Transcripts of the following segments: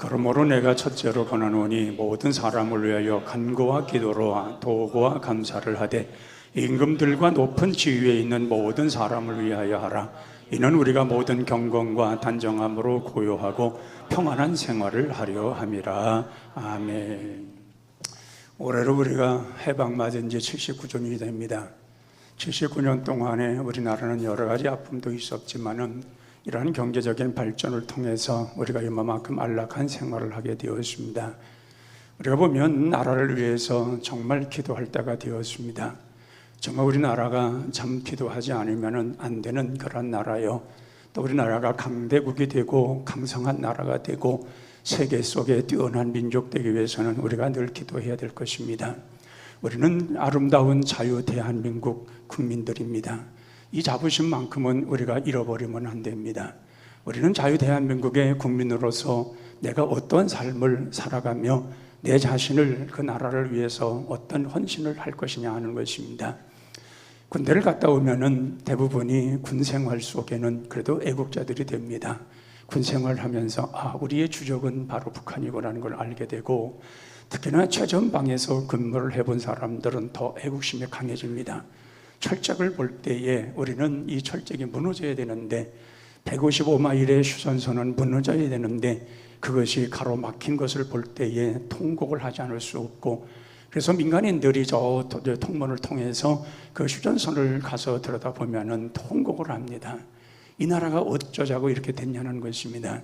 그러므로 내가 첫째로 권하노니 모든 사람을 위하여 간구와 기도로 도구와 감사를 하되 임금들과 높은 지위에 있는 모든 사람을 위하여 하라. 이는 우리가 모든 경건과 단정함으로 고요하고 평안한 생활을 하려 함이라. 아멘. 올해로 우리가 해방맞은 지 79주년이 됩니다. 79년 동안에 우리나라는 여러 가지 아픔도 있었지만은 이러한 경제적인 발전을 통해서 우리가 이만큼 안락한 생활을 하게 되었습니다. 우리가 보면 나라를 위해서 정말 기도할 때가 되었습니다. 정말 우리나라가 참 기도하지 않으면 안 되는 그런 나라요, 또 우리나라가 강대국이 되고 강성한 나라가 되고 세계 속에 뛰어난 민족 되기 위해서는 우리가 늘 기도해야 될 것입니다. 우리는 아름다운 자유 대한민국 국민들입니다. 이 자부심만큼은 우리가 잃어버리면 안 됩니다. 우리는 자유 대한민국의 국민으로서 내가 어떤 삶을 살아가며 내 자신을 그 나라를 위해서 어떤 헌신을 할 것이냐 하는 것입니다. 군대를 갔다 오면은 대부분이 군 생활 속에는 그래도 애국자들이 됩니다. 군 생활을 하면서 우리의 주적은 바로 북한이구나는 걸 알게 되고, 특히나 최전방에서 근무를 해본 사람들은 더 애국심이 강해집니다. 철책을 볼 때에 우리는 이 철책이 무너져야 되는데 155마일의 휴전선은 무너져야 되는데 그것이 가로막힌 것을 볼 때에 통곡을 하지 않을 수 없고, 그래서 민간인들이 저 통문을 통해서 그 휴전선을 가서 들여다보면 통곡을 합니다. 이 나라가 어쩌자고 이렇게 됐냐는 것입니다.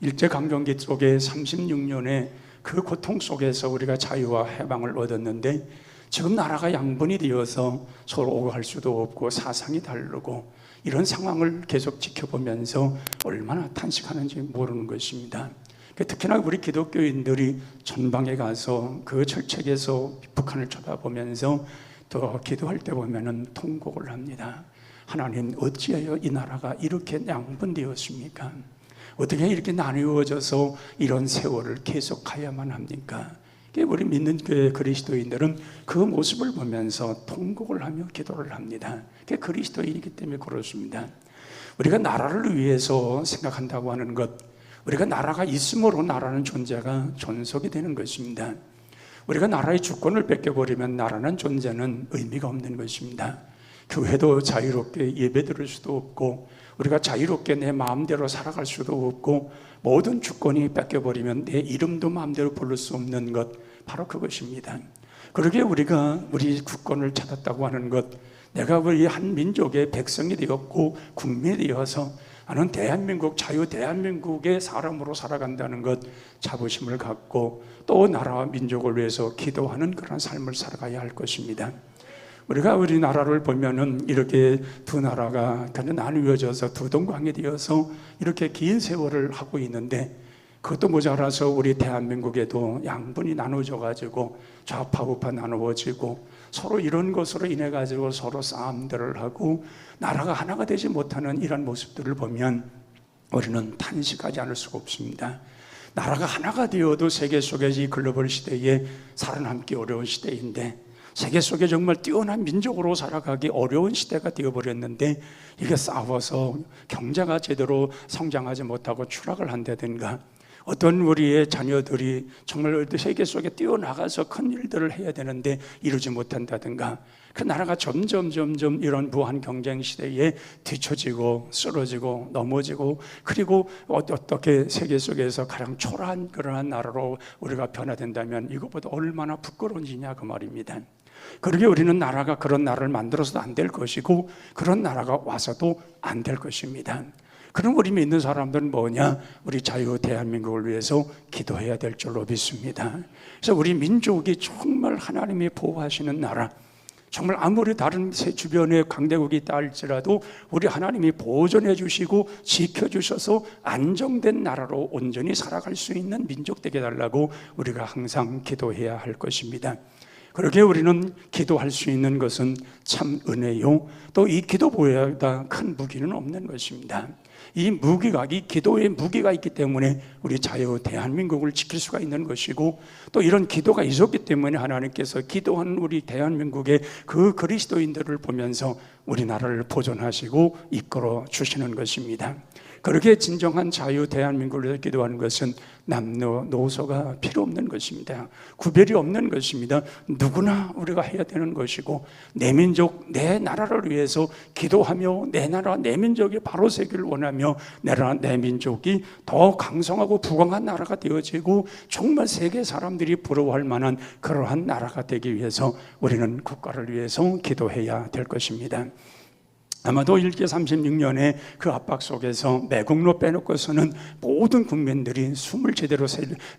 일제강점기 속에 36년의 그 고통 속에서 우리가 자유와 해방을 얻었는데 지금 나라가 양분이 되어서 서로 오갈 수도 없고 사상이 다르고 이런 상황을 계속 지켜보면서 얼마나 탄식하는지 모르는 것입니다. 특히나 우리 기독교인들이 전방에 가서 그 철책에서 북한을 쳐다보면서 또 기도할 때 보면 통곡을 합니다. 하나님, 어찌하여 이 나라가 이렇게 양분되었습니까? 어떻게 이렇게 나누어져서 이런 세월을 계속 가야만 합니까? 우리 믿는 교회 그리스도인들은 그 모습을 보면서 통곡을 하며 기도를 합니다. 그게 그리스도인이기 때문에 그렇습니다. 우리가 나라를 위해서 생각한다고 하는 것, 우리가 나라가 있음으로 나라는 존재가 존속이 되는 것입니다. 우리가 나라의 주권을 뺏겨버리면 나라는 존재는 의미가 없는 것입니다. 교회도 자유롭게 예배드릴 수도 없고, 우리가 자유롭게 내 마음대로 살아갈 수도 없고, 모든 주권이 뺏겨버리면 내 이름도 마음대로 부를 수 없는 것, 바로 그것입니다. 그러게 우리가 우리 주권을 찾았다고 하는 것, 내가 우리 한 민족의 백성이 되었고 국민이 되어서 나는 대한민국, 자유 대한민국의 사람으로 살아간다는 것, 자부심을 갖고 또 나라와 민족을 위해서 기도하는 그런 삶을 살아가야 할 것입니다. 우리가 우리나라를 보면은 이렇게 두 나라가 나누어져서 두 동강이 되어서 이렇게 긴 세월을 하고 있는데, 그것도 모자라서 우리 대한민국에도 양분이 나눠져 가지고 좌파 우파 나누어지고 서로 이런 것으로 인해 가지고 서로 싸움들을 하고 나라가 하나가 되지 못하는 이런 모습들을 보면 우리는 탄식하지 않을 수가 없습니다. 나라가 하나가 되어도 세계 속의 이 글로벌 시대에 살아남기 어려운 시대인데, 세계 속에 정말 뛰어난 민족으로 살아가기 어려운 시대가 되어버렸는데, 이게 싸워서 경제가 제대로 성장하지 못하고 추락을 한다든가, 어떤 우리의 자녀들이 정말 세계 속에 뛰어나가서 큰 일들을 해야 되는데 이루지 못한다든가, 그 나라가 점점 이런 무한 경쟁 시대에 뒤처지고 쓰러지고 넘어지고, 그리고 어떻게 세계 속에서 가장 초라한 그러한 나라로 우리가 변화된다면 이것보다 얼마나 부끄러운 일이냐 그 말입니다. 그러게 우리는 나라가 그런 나라를 만들어서도 안 될 것이고 그런 나라가 와서도 안 될 것입니다. 그럼 우리 믿는 사람들은 뭐냐? 우리 자유 대한민국을 위해서 기도해야 될 줄로 믿습니다. 그래서 우리 민족이 정말 하나님이 보호하시는 나라, 정말 아무리 다른 주변에 강대국이 있다 할지라도 우리 하나님이 보존해 주시고 지켜주셔서 안정된 나라로 온전히 살아갈 수 있는 민족 되게 해달라고 우리가 항상 기도해야 할 것입니다. 그렇게 우리는 기도할 수 있는 것은 참 은혜요, 또 이 기도보다 큰 무기는 없는 것입니다. 이 기도의 무기가 있기 때문에 우리 자유 대한민국을 지킬 수가 있는 것이고, 또 이런 기도가 있었기 때문에 하나님께서 기도하는 우리 대한민국의 그 그리스도인들을 보면서 우리나라를 보존하시고 이끌어 주시는 것입니다. 그렇게 진정한 자유 대한민국을 위해서 기도하는 것은 남녀노소가 필요 없는 것입니다. 구별이 없는 것입니다. 누구나 우리가 해야 되는 것이고, 내 민족, 내 나라를 위해서 기도하며 내 나라, 내 민족이 바로 세기를 원하며 내 민족이 더 강성하고 부강한 나라가 되어지고 정말 세계 사람들이 부러워할 만한 그러한 나라가 되기 위해서 우리는 국가를 위해서 기도해야 될 것입니다. 아마도 일제 36년의 그 압박 속에서 매국노 빼놓고서는 모든 국민들이 숨을 제대로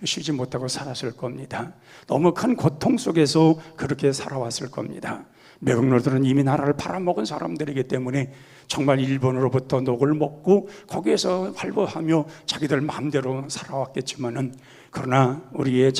쉬지 못하고 살았을 겁니다. 너무 큰 고통 속에서 그렇게 살아왔을 겁니다. 매국노들은 이미 나라를 팔아먹은 사람들이기 때문에 정말 일본으로부터 녹을 먹고 거기에서 활보하며 자기들 마음대로 살아왔겠지만은, 그러나 우리의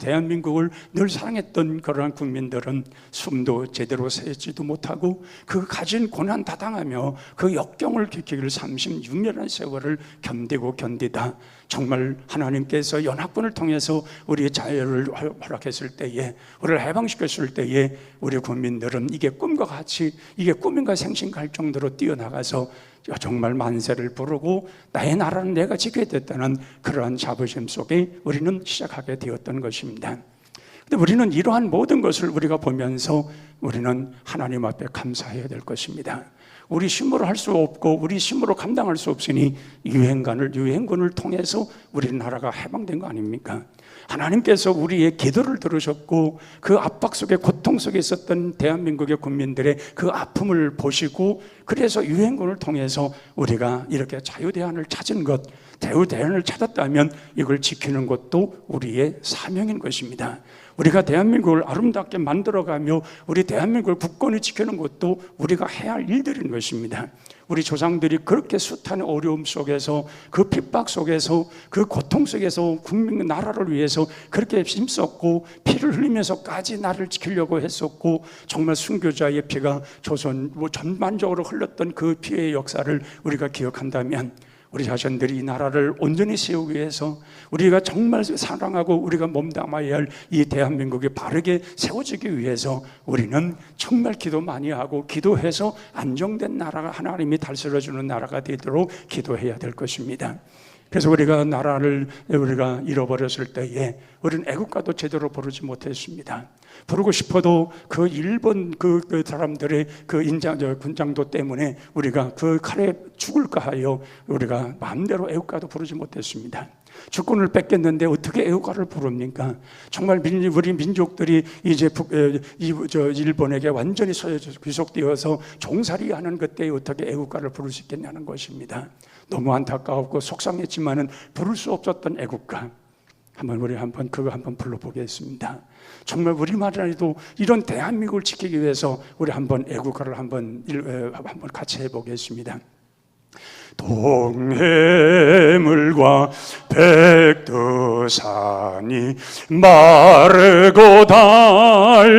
대한민국을 늘 사랑했던 그러한 국민들은 숨도 제대로 쉬지도 못하고 그 가진 고난 다당하며 그 역경을 겪기를 36년의 세월을 견디다 정말 하나님께서 연합군을 통해서 우리의 자유를 허락했을 때에, 우리를 해방시켰을 때에 우리 국민들은 이게 꿈과 같이, 이게 꿈인가 생신갈 정도로 뛰어나가서 정말 만세를 부르고 나의 나라는 내가 지켜야 됐다는 그러한 자부심 속에 우리는 시작하게 되었던 것입니다. 근데 우리는 이러한 모든 것을 우리가 보면서 우리는 하나님 앞에 감사해야 될 것입니다. 우리 힘으로 할 수 없고 우리 힘으로 감당할 수 없으니 유행군을 통해서 우리나라가 해방된 거 아닙니까? 하나님께서 우리의 기도를 들으셨고 그 압박 속에, 고통 속에 있었던 대한민국의 국민들의 그 아픔을 보시고, 그래서 유행군을 통해서 우리가 이렇게 자유대안을 찾은 것, 자유대안을 찾았다면 이걸 지키는 것도 우리의 사명인 것입니다. 우리가 대한민국을 아름답게 만들어가며 우리 대한민국을 굳건히 지키는 것도 우리가 해야 할 일들인 것입니다. 우리 조상들이 그렇게 숱한 어려움 속에서, 그 핍박 속에서, 그 고통 속에서 국민, 나라를 위해서 그렇게 힘썼고 피를 흘리면서까지 나를 지키려고 했었고, 정말 순교자의 피가 조선 전반적으로 흘렀던 그 피의 역사를 우리가 기억한다면, 우리 자신들이 이 나라를 온전히 세우기 위해서, 우리가 정말 사랑하고 우리가 몸담아야 할 이 대한민국이 바르게 세워지기 위해서 우리는 정말 기도 많이 하고 기도해서 안정된 나라가, 하나님이 다스려주는 나라가 되도록 기도해야 될 것입니다. 그래서 우리가 나라를 우리가 잃어버렸을 때에 우리는 애국가도 제대로 부르지 못했습니다. 부르고 싶어도 그 일본 그 사람들의 그 군장도 때문에 우리가 그 칼에 죽을까 하여 우리가 마음대로 애국가도 부르지 못했습니다. 주권을 뺏겼는데 어떻게 애국가를 부릅니까? 정말 우리 민족들이 이제 일본에게 완전히 귀속되어서 종살이하는 그때에 어떻게 애국가를 부를 수 있겠냐는 것입니다. 너무 안타까웠고 속상했지만은 부를 수 없었던 애국가, 우리 그거 한번 불러보겠습니다. 정말 우리말이라도 이런 대한민국을 지키기 위해서 우리 한번 애국가를 한번 같이 해보겠습니다. 동해물과 백두산이 마르고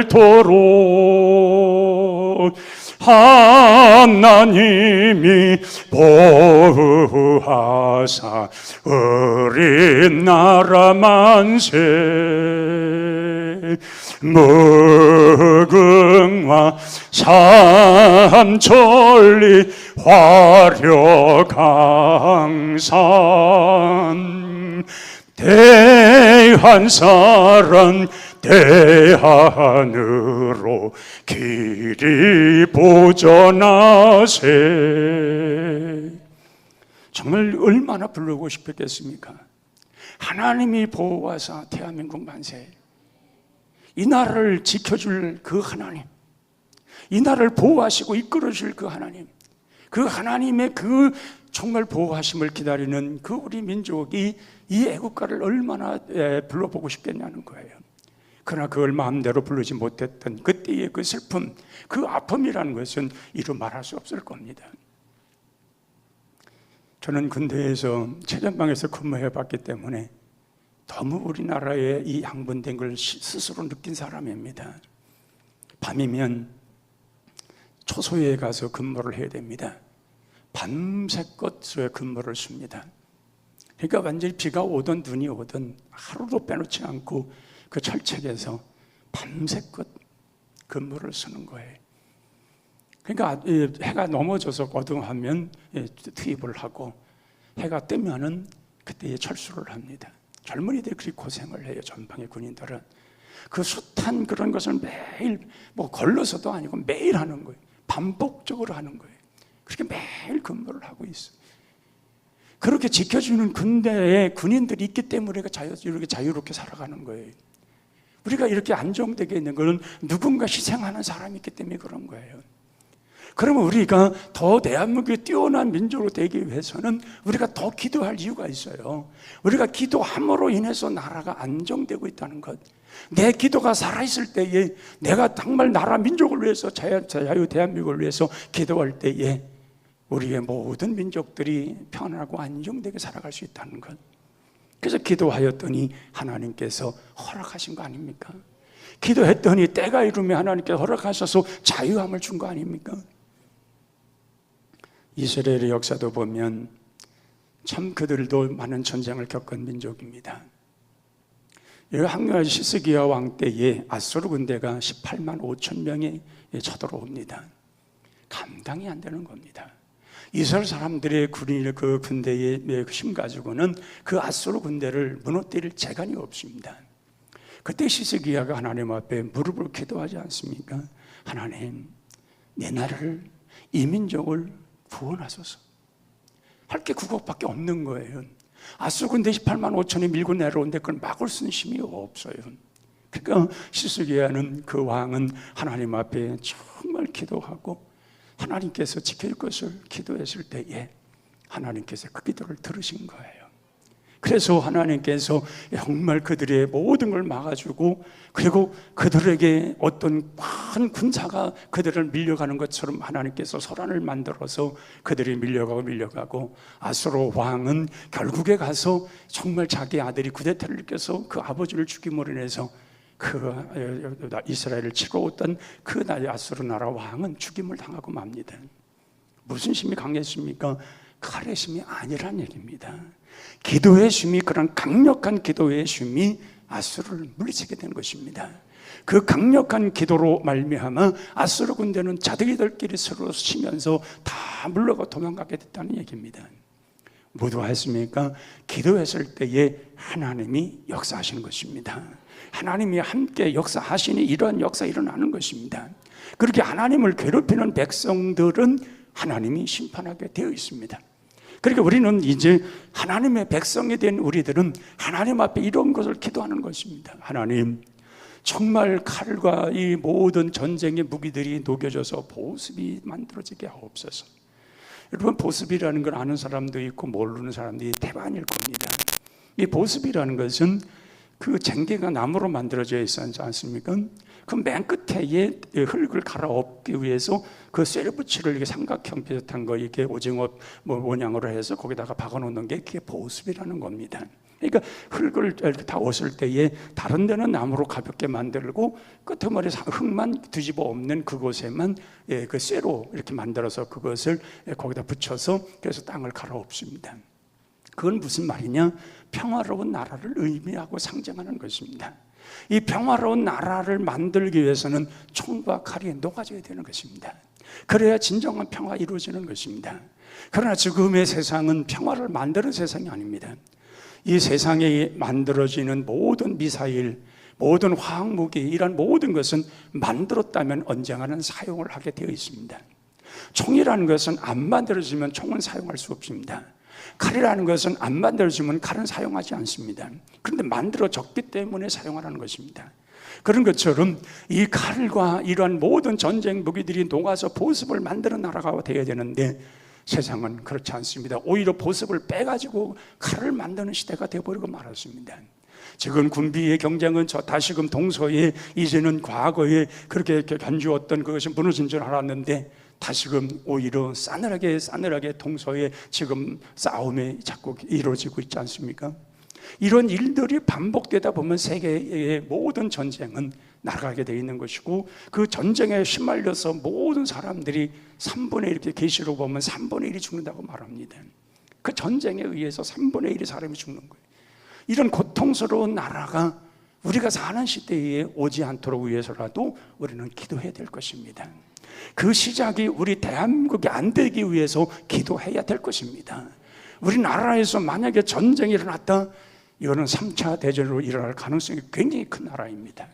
닳도록 하나님이 보호하사 우리 나라 만세. 무궁화 삼천리 화려강산 대한사랑 대한으로 길이 보전하세. 정말 얼마나 부르고 싶었겠습니까? 하나님이 보호하사 대한민국 만세. 이 나라를 지켜줄 그 하나님, 이 나라를 보호하시고 이끌어줄 그 하나님, 그 하나님의 그 정말 보호하심을 기다리는 그 우리 민족이 이 애국가를 얼마나 불러보고 싶겠냐는 거예요. 그러나 그걸 마음대로 부르지 못했던 그때의 그 슬픔, 그 아픔이라는 것은 이루 말할 수 없을 겁니다. 저는 군대에서 최전방에서 근무해봤기 때문에 너무 우리나라의 이 양분된 걸 스스로 느낀 사람입니다. 밤이면 초소에 가서 근무를 해야 됩니다. 밤새껏 근무를 씁니다. 그러니까 완전히 비가 오든 눈이 오든 하루도 빼놓지 않고 그 철책에서 밤새껏 근무를 쓰는 거예요. 그러니까 해가 넘어져서 어두워하면 투입을 하고, 해가 뜨면은 그때에 철수를 합니다. 젊은이들이 그렇게 고생을 해요. 전방의 군인들은 그 숱한 그런 것을 매일 걸러서도 아니고 매일 하는 거예요. 반복적으로 하는 거예요. 그렇게 매일 근무를 하고 있어요. 그렇게 지켜주는 군대에 군인들이 있기 때문에 우리가 자유롭게 살아가는 거예요. 우리가 이렇게 안정되게 있는 것은 누군가 희생하는 사람이 있기 때문에 그런 거예요. 그러면 우리가 더 대한민국이 뛰어난 민족으로 되기 위해서는 우리가 더 기도할 이유가 있어요. 우리가 기도함으로 인해서 나라가 안정되고 있다는 것. 내 기도가 살아있을 때에 내가 정말 나라 민족을 위해서 자유 대한민국을 위해서 기도할 때에 우리의 모든 민족들이 편하고 안정되게 살아갈 수 있다는 것. 그래서 기도하였더니 하나님께서 허락하신 거 아닙니까? 기도했더니 때가 이르면 하나님께서 허락하셔서 자유함을 준 거 아닙니까? 이스라엘의 역사도 보면 참 그들도 많은 전쟁을 겪은 민족입니다. 시스기야 왕 때에 아수르 군대가 18만 5천 명이 쳐들어옵니다. 감당이 안 되는 겁니다. 이스라엘 사람들의 그 군대의 힘 가지고는 그 아수르 군대를 무너뜨릴 재간이 없습니다. 그때 시스기야가 하나님 앞에 무릎을 기도하지 않습니까? 하나님, 내 나라를, 이 민족을 구원하소서. 할 게 그것밖에 없는 거예요. 아수르 군대 18만 5천이 밀고 내려오는데 그걸 막을 수 있는 힘이 없어요. 그러니까 시스기야는, 그 왕은 하나님 앞에 정말 기도하고 하나님께서 지킬 것을 기도했을 때에 하나님께서 그 기도를 들으신 거예요. 그래서 하나님께서 정말 그들의 모든 걸 막아주고, 그리고 그들에게 어떤 큰 군사가 그들을 밀려가는 것처럼 하나님께서 소란을 만들어서 그들이 밀려가고 아수르 왕은 결국에 가서 정말 자기 아들이 구데타를 일으켜서 그 아버지를 죽임으로 인해서 그 이스라엘을 치고 오던 그 아수르 나라 왕은 죽임을 당하고 맙니다. 무슨 힘이 강했습니까? 칼의 힘이 아니란 얘기입니다. 기도의 힘이, 그런 강력한 기도의 힘이 아수르를 물리치게 된 것입니다. 그 강력한 기도로 말미암아 아수르 군대는 자기들끼리 서로 치면서 다 물러가 도망가게 됐다는 얘기입니다. 모두 했습니까? 기도했을 때에 하나님이 역사하시는 것입니다. 하나님이 함께 역사하시니 이러한 역사 일어나는 것입니다. 그렇게 하나님을 괴롭히는 백성들은 하나님이 심판하게 되어 있습니다. 그러니까 우리는 이제 하나님의 백성이 된 우리들은 하나님 앞에 이런 것을 기도하는 것입니다. 하나님, 정말 칼과 이 모든 전쟁의 무기들이 녹여져서 보습이 만들어지게 하옵소서. 여러분, 보습이라는 걸 아는 사람도 있고 모르는 사람들이 대반일 겁니다. 이 보습이라는 것은 그 쟁기가 나무로 만들어져 있지 않습니까? 그 맨 끝에 흙을 갈아엎기 위해서 그 쇠붙이를 이렇게 삼각형 비슷한 거 이렇게 오징어 모양으로 해서 거기다가 박아놓는 게 그게 보습이라는 겁니다. 그러니까 흙을 다 옷을 때에 다른 데는 나무로 가볍게 만들고 끄트머리 흙만 뒤집어 엎는 그곳에만 그 쇠로 이렇게 만들어서 그것을 거기다 붙여서 그래서 땅을 갈아엎습니다. 그건 무슨 말이냐? 평화로운 나라를 의미하고 상징하는 것입니다. 이 평화로운 나라를 만들기 위해서는 총과 칼이 녹아져야 되는 것입니다. 그래야 진정한 평화가 이루어지는 것입니다. 그러나 지금의 세상은 평화를 만드는 세상이 아닙니다. 이 세상에 만들어지는 모든 미사일, 모든 화학무기, 이런 모든 것은 만들었다면 언젠가는 사용을 하게 되어 있습니다. 총이라는 것은 안 만들어지면 총은 사용할 수 없습니다. 칼이라는 것은 안 만들어지면 칼은 사용하지 않습니다. 그런데 만들어졌기 때문에 사용하라는 것입니다. 그런 것처럼 이 칼과 이러한 모든 전쟁 무기들이 녹아서 보습을 만드는 나라가 되어야 되는데 세상은 그렇지 않습니다. 오히려 보습을 빼가지고 칼을 만드는 시대가 되어버리고 말았습니다. 지금 군비의 경쟁은 다시금 동서에, 이제는 과거에 그렇게 견주었던 그것이 무너진 줄 알았는데 다시금 오히려 싸늘하게 동서에 지금 싸움이 자꾸 이루어지고 있지 않습니까? 이런 일들이 반복되다 보면 세계의 모든 전쟁은 나가게 되어 있는 것이고, 그 전쟁에 휘말려서 모든 사람들이 3분의 1, 이렇게 계시록 보면 3분의 1이 죽는다고 말합니다. 그 전쟁에 의해서 3분의 1이 사람이 죽는 거예요. 이런 고통스러운 나라가 우리가 사는 시대에 오지 않도록 위해서라도 우리는 기도해야 될 것입니다. 그 시작이 우리 대한민국이 안 되기 위해서 기도해야 될 것입니다. 우리나라에서 만약에 전쟁이 일어났다, 이거는 3차 대전으로 일어날 가능성이 굉장히 큰 나라입니다.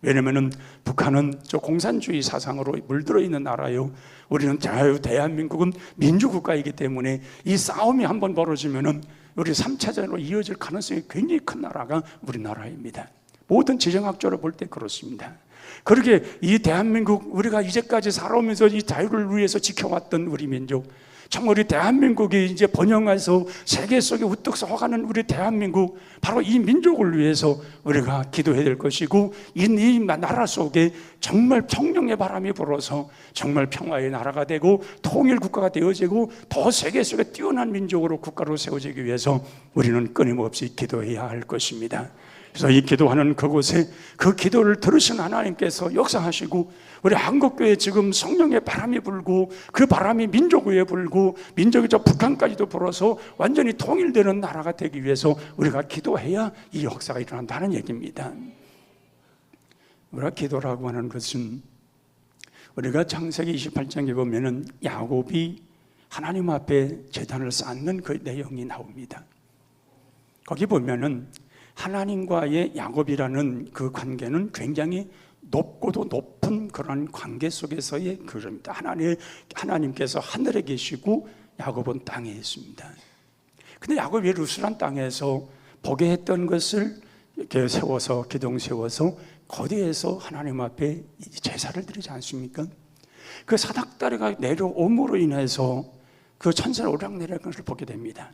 왜냐하면 북한은 저 공산주의 사상으로 물들어 있는 나라요, 우리는 대한민국은 민주국가이기 때문에 이 싸움이 한번 벌어지면 우리 3차전으로 이어질 가능성이 굉장히 큰 나라가 우리나라입니다. 모든 지정학적으로 볼 때 그렇습니다. 그렇게 이 대한민국, 우리가 이제까지 살아오면서 이 자유를 위해서 지켜왔던 우리 민족, 정말 우리 대한민국이 이제 번영해서 세계 속에 우뚝 서가는 우리 대한민국, 바로 이 민족을 위해서 우리가 기도해야 될 것이고, 이 나라 속에 정말 평령의 바람이 불어서 정말 평화의 나라가 되고 통일 국가가 되어지고 더 세계 속에 뛰어난 민족으로 국가로 세워지기 위해서 우리는 끊임없이 기도해야 할 것입니다. 그래서 이 기도하는 그곳에 그 기도를 들으신 하나님께서 역사하시고, 우리 한국교회 지금 성령의 바람이 불고 그 바람이 민족 위에 불고 민족이 저 북한까지도 불어서 완전히 통일되는 나라가 되기 위해서 우리가 기도해야 이 역사가 일어난다는 얘기입니다. 우리가 기도라고 하는 것은, 우리가 창세기 28장에 보면은 야곱이 하나님 앞에 제단을 쌓는 그 내용이 나옵니다. 거기 보면은 하나님과의 야곱이라는 그 관계는 굉장히 높고도 높은 그런 관계 속에서의 그럽니다. 하나님께서 하늘에 계시고 야곱은 땅에 있습니다. 근데 야곱이 루스란 땅에서 보게 했던 것을 이렇게 세워서, 기둥 세워서 거기에서 하나님 앞에 제사를 드리지 않습니까? 그 사닥다리가 내려옴으로 인해서 그 천사를 오락내리는 것을 보게 됩니다.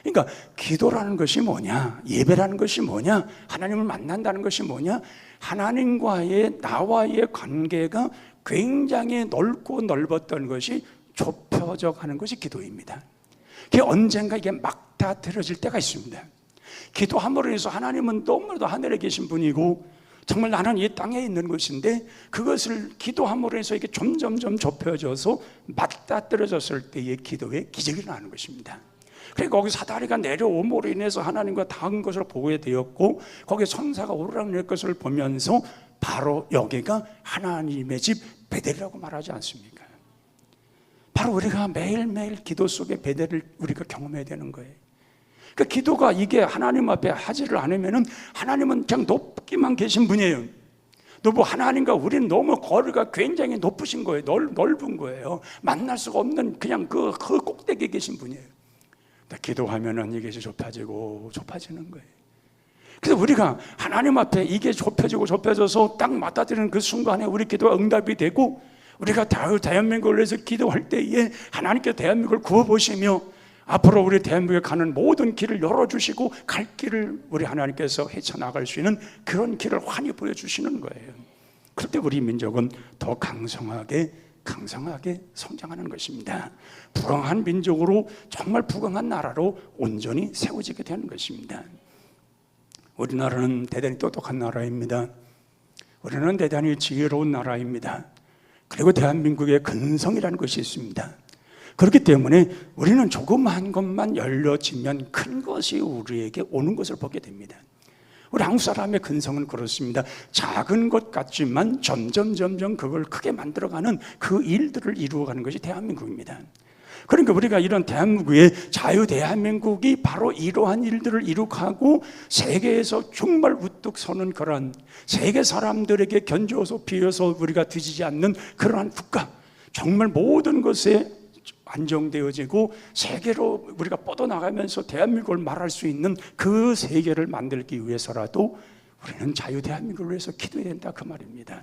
그러니까 기도라는 것이 뭐냐, 예배라는 것이 뭐냐, 하나님을 만난다는 것이 뭐냐, 하나님과의 나와의 관계가 굉장히 넓고 넓었던 것이 좁혀져 가는 것이 기도입니다. 그게 언젠가 이게 막다트려질 때가 있습니다. 기도함으로 해서 하나님은 너무나도 하늘에 계신 분이고 정말 나는 이 땅에 있는 것인데, 그것을 기도함으로 해서 이게 점점점 좁혀져서 맞닥뜨려졌을 때의 기도에 기적이 일어나는 것입니다. 그러니까 거기 사다리가 내려옴으로 인해서 하나님과 닿은 것을 보게 되었고, 거기에 천사가 오르락내릴 것을 보면서 바로 여기가 하나님의 집 베델이라고 말하지 않습니까? 바로 우리가 매일매일 기도 속에 베델을 우리가 경험해야 되는 거예요. 그러니까 기도가 이게 하나님 앞에 하지를 않으면 하나님은 그냥 높기만 계신 분이에요. 너무 하나님과 우리는 너무 거리가 굉장히 높으신 거예요. 넓은 거예요. 만날 수가 없는 그냥 그 꼭대기에 계신 분이에요. 기도하면은 이게 좁아지는 거예요. 그래서 우리가 하나님 앞에 이게 좁혀져서 딱 맞닥뜨리는 그 순간에 우리 기도가 응답이 되고, 우리가 대한민국을 위해서 기도할 때에 하나님께서 대한민국을 구워보시며 앞으로 우리 대한민국에 가는 모든 길을 열어주시고 갈 길을 우리 하나님께서 헤쳐나갈 수 있는 그런 길을 환히 보여주시는 거예요. 그럴 때 우리 민족은 더 강성하게 성장하는 것입니다. 부강한 민족으로, 정말 부강한 나라로 온전히 세워지게 되는 것입니다. 우리나라는 대단히 똑똑한 나라입니다. 우리는 대단히 지혜로운 나라입니다. 그리고 대한민국에 근성이라는 것이 있습니다. 그렇기 때문에 우리는 조그마한 것만 열려지면 큰 것이 우리에게 오는 것을 보게 됩니다. 우리 한국 사람의 근성은 그렇습니다. 작은 것 같지만 점점 그걸 크게 만들어가는 그 일들을 이루어가는 것이 대한민국입니다. 그러니까 우리가 이런 대한민국의 자유 대한민국이 바로 이러한 일들을 이룩하고 세계에서 정말 우뚝 서는 그런, 세계 사람들에게 견주어서 비어서 우리가 뒤지지 않는 그러한 국가, 정말 모든 것에 안정되어지고 세계로 우리가 뻗어나가면서 대한민국을 말할 수 있는 그 세계를 만들기 위해서라도 우리는 자유 대한민국을 위해서 기도해야 된다, 그 말입니다.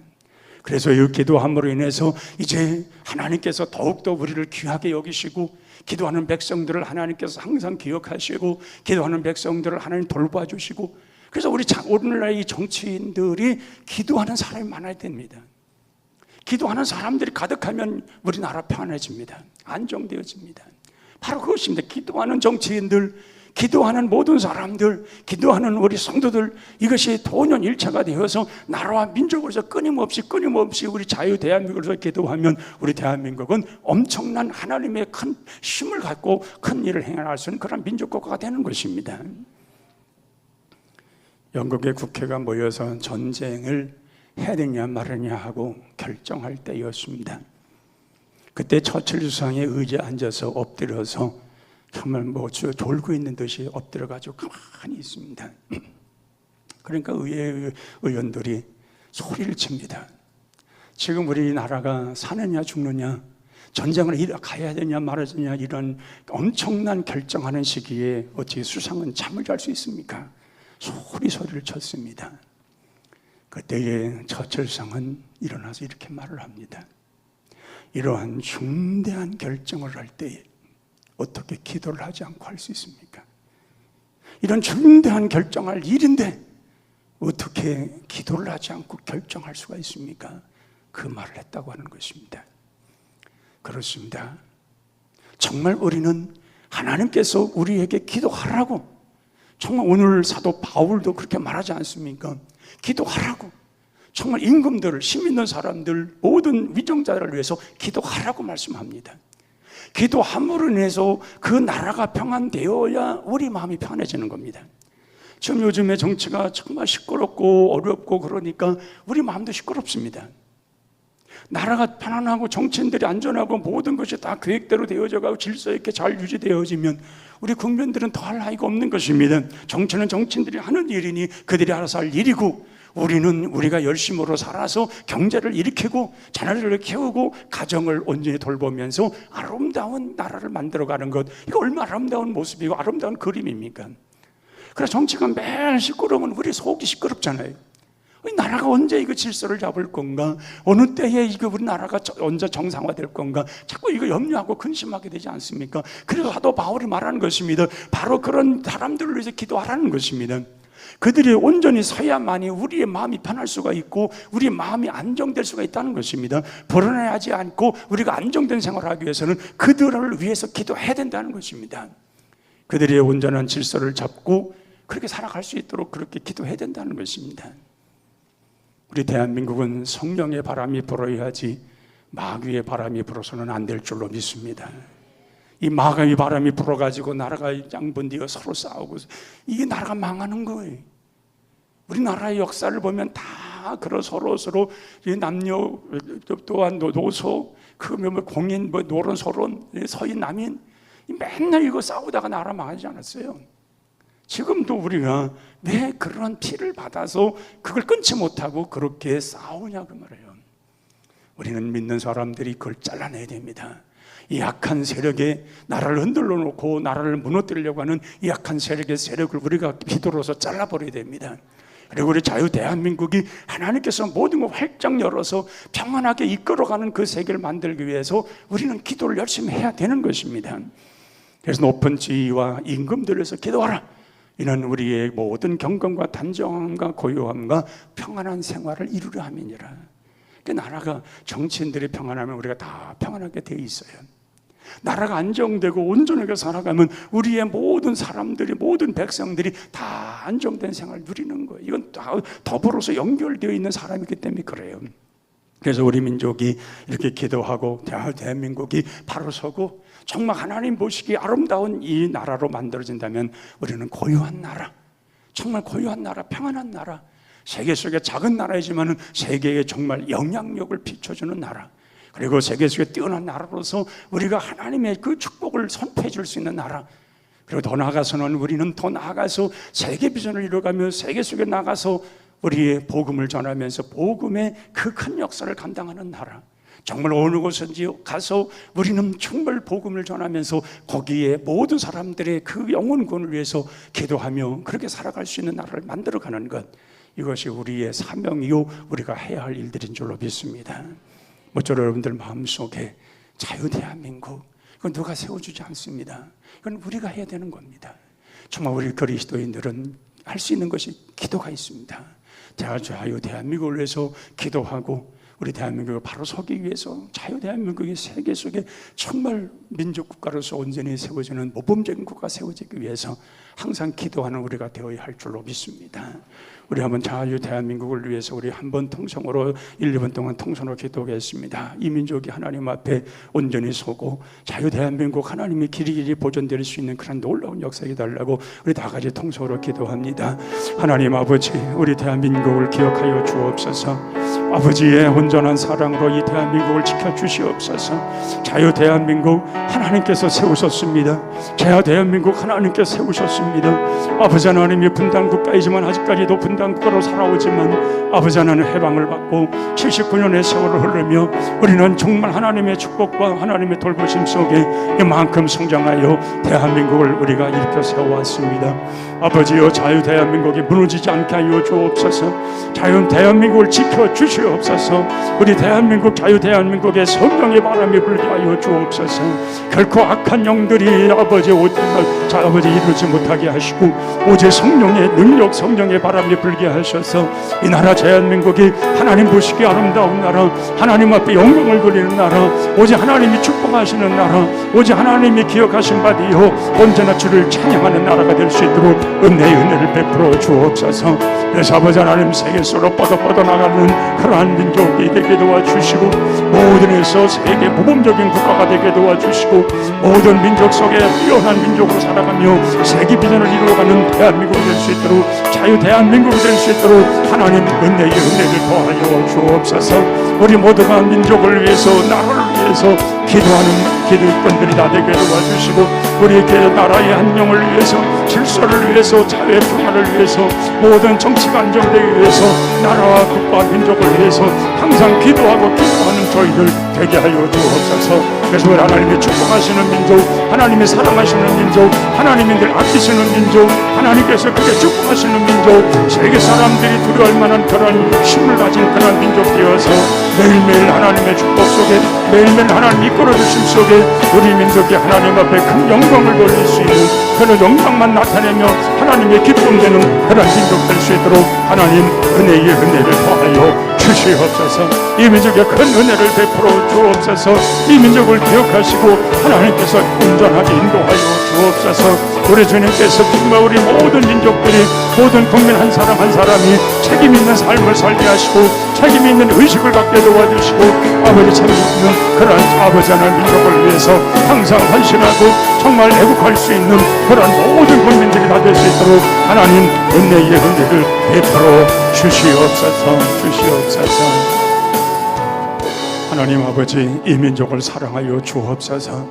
그래서 이 기도함으로 인해서 이제 하나님께서 더욱더 우리를 귀하게 여기시고, 기도하는 백성들을 하나님께서 항상 기억하시고, 기도하는 백성들을 하나님 돌봐주시고, 그래서 우리 오늘날 이 정치인들이 기도하는 사람이 많아야 됩니다. 기도하는 사람들이 가득하면 우리나라 편해집니다. 안정되어집니다. 바로 그것입니다. 기도하는 정치인들, 기도하는 모든 사람들, 기도하는 우리 성도들, 이것이 돈연일체가 되어서 나라와 민족으로서 끊임없이 우리 자유 대한민국으로서 기도하면 우리 대한민국은 엄청난 하나님의 큰 힘을 갖고 큰 일을 행할 수 있는 그런 민족국가가 되는 것입니다. 영국의 국회가 모여서 전쟁을 해야 되냐 말하냐 하고 결정할 때였습니다. 그때 처칠 주상의 의자에 앉아서 엎드려서 정말 졸고 있는 듯이 엎드려가지고 가만히 있습니다. 그러니까 의원들이 소리를 칩니다. 지금 우리나라가 사느냐 죽느냐, 전쟁을 가야 되냐 말아야 되냐, 이런 엄청난 결정하는 시기에 어떻게 수상은 잠을 잘 수 있습니까? 소리를 쳤습니다. 그때에 처철상은 일어나서 이렇게 말을 합니다. 이러한 중대한 결정을 할 때에 어떻게 기도를 하지 않고 할 수 있습니까? 이런 중대한 결정할 일인데 어떻게 기도를 하지 않고 결정할 수가 있습니까? 그 말을 했다고 하는 것입니다. 그렇습니다. 정말 우리는 하나님께서 우리에게 기도하라고, 정말 오늘 사도 바울도 그렇게 말하지 않습니까? 기도하라고, 정말 임금들을, 힘 있는 사람들, 모든 위정자들을 위해서 기도하라고 말씀합니다. 기도함으로 인해서 그 나라가 평안되어야 우리 마음이 평안해지는 겁니다. 지금 요즘에 정치가 정말 시끄럽고 어렵고 그러니까 우리 마음도 시끄럽습니다. 나라가 편안하고 정치인들이 안전하고 모든 것이 다 계획대로 되어져가고 질서 있게 잘 유지되어지면 우리 국민들은 더할 나위가 없는 것입니다. 정치는 정치인들이 하는 일이니 그들이 알아서 할 일이고, 우리는 우리가 열심으로 살아서 경제를 일으키고 자녀들을 키우고 가정을 온전히 돌보면서 아름다운 나라를 만들어가는 것, 이거 얼마나 아름다운 모습이고 아름다운 그림입니까? 그래서 정치가 매일 시끄러우면 우리 속이 시끄럽잖아요. 이 나라가 언제 이거 질서를 잡을 건가? 어느 때에 이거 우리 나라가 언제 정상화될 건가? 자꾸 이거 염려하고 근심하게 되지 않습니까? 그래서 사도 바울이 말하는 것입니다. 바로 그런 사람들을 위해서 기도하라는 것입니다. 그들이 온전히 서야만이 우리의 마음이 편할 수가 있고 우리의 마음이 안정될 수가 있다는 것입니다. 불안해하지 않고 우리가 안정된 생활을 하기 위해서는 그들을 위해서 기도해야 된다는 것입니다. 그들의 온전한 질서를 잡고 그렇게 살아갈 수 있도록 그렇게 기도해야 된다는 것입니다. 우리 대한민국은 성령의 바람이 불어야지 마귀의 바람이 불어서는 안 될 줄로 믿습니다. 이 마귀의 바람이 불어가지고 나라가 양분되어 서로 싸우고 이게 나라가 망하는 거예요. 우리나라의 역사를 보면 다 그런 서로 남녀 또한 노소 공인 노론 서론 서인 남인 맨날 이거 싸우다가 나라 망하지 않았어요. 지금도 우리가 왜 그런 피를 받아서 그걸 끊지 못하고 그렇게 싸우냐 그 말이에요. 우리는 믿는 사람들이 그걸 잘라내야 됩니다. 이 약한 세력에 나라를 흔들어 놓고 나라를 무너뜨리려고 하는 이 약한 세력을 우리가 기도로서 잘라버려야 됩니다. 그리고 우리 자유 대한민국이 하나님께서 모든 걸 활짝 열어서 평안하게 이끌어가는 그 세계를 만들기 위해서 우리는 기도를 열심히 해야 되는 것입니다. 그래서 높은 지위와 임금들에서 기도하라. 이는 우리의 모든 경건과 단정함과 고요함과 평안한 생활을 이루려 함이니라. 그 나라가 정치인들이 평안하면 우리가 다 평안하게 돼 있어요. 나라가 안정되고 온전하게 살아가면 우리의 모든 사람들이, 모든 백성들이 다 안정된 생활을 누리는 거예요. 이건 다 더불어서 연결되어 있는 사람이기 때문에 그래요. 그래서 우리 민족이 이렇게 기도하고 대한민국이 바로 서고 정말 하나님 보시기에 아름다운 이 나라로 만들어진다면 우리는 고요한 나라, 정말 고요한 나라, 평안한 나라, 세계 속에 작은 나라이지만 세계에 정말 영향력을 비춰주는 나라, 그리고 세계 속에 뛰어난 나라로서 우리가 하나님의 그 축복을 선포해 줄 수 있는 나라, 그리고 더 나아가서는 우리는 더 나아가서 세계 비전을 이루어가며 세계 속에 나가서 우리의 복음을 전하면서 복음의 그 큰 역사를 감당하는 나라, 정말 어느 곳든지 가서 우리는 정말 복음을 전하면서 거기에 모든 사람들의 그 영혼권을 위해서 기도하며 그렇게 살아갈 수 있는 나라를 만들어가는 것, 이것이 우리의 사명이요 우리가 해야 할 일들인 줄로 믿습니다. 모쪼록 여러분들 마음속에 자유 대한민국, 이건 누가 세워주지 않습니다. 이건 우리가 해야 되는 겁니다. 정말 우리 그리스도인들은 할 수 있는 것이 기도가 있습니다. 자유 대한민국을 위해서 기도하고 우리 대한민국을 바로 서기 위해서 자유 대한민국이 세계 속에 정말 민족 국가로서 온전히 세워지는 모범적인 국가가 세워지기 위해서 항상 기도하는 우리가 되어야 할 줄로 믿습니다. 우리 한번 자유 대한민국을 위해서 우리 한번 통성으로 1, 2분 동안 통성으로 기도하겠습니다. 이 민족이 하나님 앞에 온전히 서고 자유 대한민국 하나님의 길이 보존될 수 있는 그런 놀라운 역사가 달라고 우리 다 같이 통성으로 기도합니다. 하나님 아버지, 우리 대한민국을 기억하여 주옵소서. 아버지의 온전한 사랑으로 이 대한민국을 지켜주시옵소서. 자유 대한민국 하나님께서 세우셨습니다. 자유 대한민국 하나님께서 세우셨습니다. 아버지 하나님이 분단국가이지만 아직까지도 분단국가로 살아오지만 아버지 하나님 해방을 받고 79년의 세월을 흐르며 우리는 정말 하나님의 축복과 하나님의 돌보심 속에 이만큼 성장하여 대한민국을 우리가 일으켜 세워왔습니다. 아버지여, 자유 대한민국이 무너지지 않게 하여 주옵소서. 자유 대한민국을 지켜주시옵소서. 우리 대한민국, 자유 대한민국에 성령의 바람이 불게 하여 주옵소서. 결코 악한 영들이 아버지 이루지 못하게 하시고 오직 성령의 능력, 성령의 바람이 불게 하셔서 이 나라 대한민국이 하나님 보시기 아름다운 나라, 하나님 앞에 영광을 돌리는 나라, 오직 하나님이 축복하시는 나라, 오직 하나님이 기억하신 바 되어 언제나 주를 찬양하는 나라가 될 수 있도록 은혜의 은혜를 베풀어 주옵소서. 그래서 아버지 하나님, 세계 속으로 뻗어나가는 그러한 민족이 되게 도와주시고 모든에서 세계 모범적인 국가가 되게 도와주시고 모든 민족 속에 뛰어난 민족으로 살아가며 세계 비전을 이루어가는 대한민국이 될 수 있도록, 자유 대한민국이 될 수 있도록 하나님 은혜의 은혜를 더하여 주옵소서. 우리 모두가 민족을 위해서, 나라를 위해서 기도하는 기도권들이 다 되게 도와주시고 우리 나라의 안녕을 위해서, 질서를 위해서, 자유의 평화를 위해서, 모든 정치가 안정되기 위해서, 나라와 국가 민족을 위해서 항상 기도하는 저희들 되게 하여 주옵소서. 그래서 하나님이 축복하시는 민족, 하나님이 사랑하시는 민족, 하나님이 늘 아끼시는 민족, 하나님께서 크게 축복하시는 민족, 세계 사람들이 두려워할 만한 그런 힘을 가진 그런 민족 되어서 매일매일 하나님의 축복 속에, 매일매일 하나님 이끌어 주심 속에 우리 민족이 하나님 앞에 큰 영광을 돌릴 수 있는 그런 영광만 나타내며 하나님의 기쁨 되는 그런 민족 될 수 있도록 하나님 은혜의 은혜를 더하여 주시옵소서. 이 민족에 큰 은혜를 베풀어 주옵소서. 이 민족을 기억하시고 하나님께서 온전하게 인도하여 주옵소서. 우리 주님께서 정말 우리 모든 민족들이, 모든 국민 한 사람 한 사람이 책임 있는 삶을 살게 하시고 책임 있는 의식을 갖게 도와주시고 아버지 책임 있는 그런 아버지 하나님 민족을 위해서 항상 헌신하고 정말 애국할 수 있는 그런 모든 국민들이 다 될 수 있도록 하나님 은혜의 은혜를 베풀어 주시옵소서. 하나님 아버지, 이 민족을 사랑하여 주옵소서.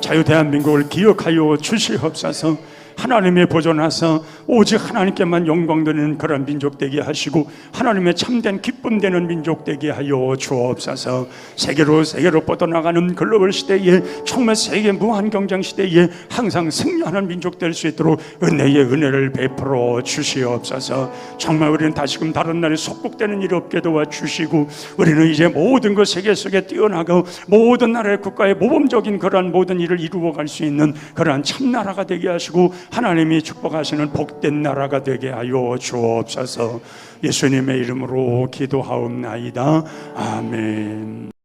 자유 대한민국을 기억하여 주시옵소서. 하나님의 보존하사 오직 하나님께만 영광 드리는 그런 민족 되게 하시고 하나님의 참된 기쁨 되는 민족 되게 하여 주옵소서. 세계로 뻗어나가는 글로벌 시대에, 정말 세계 무한 경쟁 시대에 항상 승리하는 민족 될 수 있도록 은혜의 은혜를 베풀어 주시옵소서. 정말 우리는 다시금 다른 나라에 속국되는 일이 없게 도와주시고 우리는 이제 모든 것 세계 속에 뛰어나고 모든 나라의 국가의 모범적인 그러한 모든 일을 이루어갈 수 있는 그러한 참나라가 되게 하시고 하나님이 축복하시는 복된 나라가 되게 하여 주옵소서. 예수님의 이름으로 기도하옵나이다. 아멘.